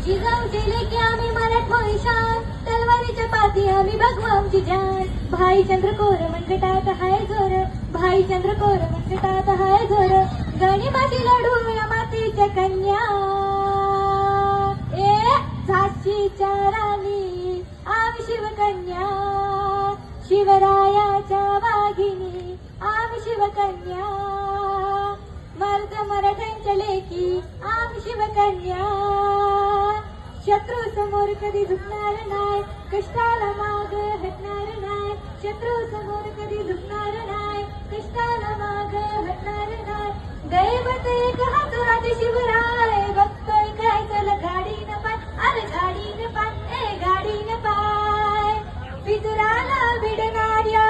जिजाऊचे लेकी आम्ही मराठमोळी शान, तलवारीच्या पाती आम्ही बघू आमची जान. भाई चंद्रकोर मनगटात हाय जोर, भाई चंद्रकोर मनगटात हाय जोर. गणिमाशी लढूया मातीच्या कन्या, ए झाशीच्या राणी आम्ही शिवकन्या. शिवरायाच्या वाघिणी आम्ही शिवकन्या. मर्द मराठ्यांच्या लेकी आम्ही शिवकन्या. शत्रू समोर कधी झुकणार नाही, कष्टाला माग हटणार नाही. शत्रू समोर कधी झुकणार नाही, कष्टाला माग हटणार नाही. दैवत एक हातुरात शिवराय, बघतोय काय चल गाडीनं पाय, अरे गाडीनं पाय, ए गाडीनं पाय. पितुराला भिडणाऱ्या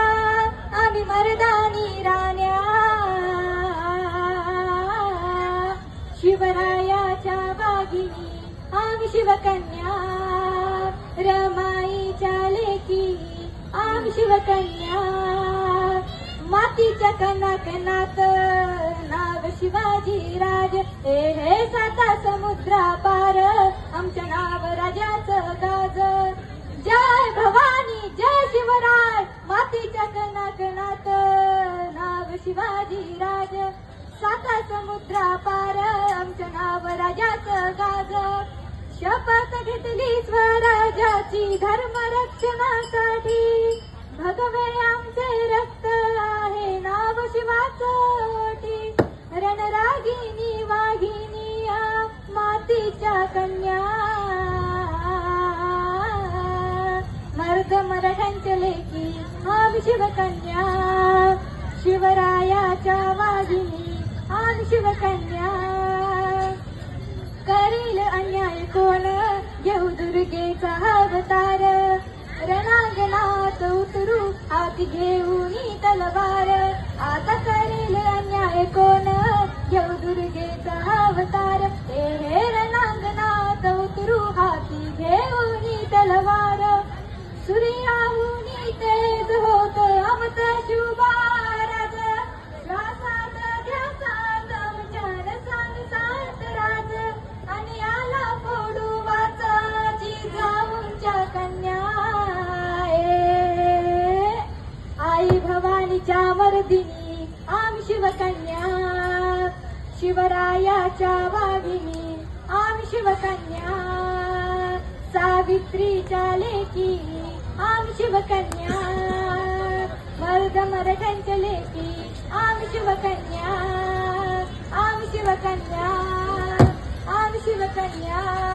आम्ही मर्दानी राण्या. शिवरायाच्या वाघिणी आम्ही शिवकन्या. रमाईच्या लेकी आम्ही शिवकन्या. मातीच्या कणाकणात नाव शिवाजी राज, हे साता समुद्रा पार आमच्या नाव राजाचं गाज. जय भवानी जय शिवराय, मातीच्या कणाकणात नाव शिवाजी राज. साता समुद्रा पार आमच्या नाव राजाचं गाज. शपथ घेतली स्वराज्याची धर्मरक्षणासाठी, भगवे आमचे रक्त आहे नाव शिवाचं ओटी. रणरागिनी वाघिनी मातीच्या कन्या, मर्द मराठ्यांच्या लेकी आम्ही शिवकन्या. शिवरायाच्या वाघिणी आम्ही शिवकन्या. करील अन्याय कोण घेऊ दुर्गेचा अवतार, रणांगणात उतरू हाती घेऊन तलवार. आता करील अन्याय कोण घेऊ दुर्गेचा अवतार, हे रणांगणात उतरू हाती घेऊन तलवार. सूर्याहून तेज होत अमत शुभाराज, श्वासात ध्यासात आमच्या रसात सात राज. आणि आला फोडू वाचा जिजाऊंच्या कन्या, आई भवानीच्या मर्दिनी आम्ही शिवकन्या. शिवरायाच्या वाघिणी आम्ही शिवकन्या. सावित्रीच्या लेकी आम्ही शिवकन्या. मर्द मराठ्यांच्या लेकी आम्ही शिवकन्या. आम्ही शिवकन्या, आम्ही शिवकन्या.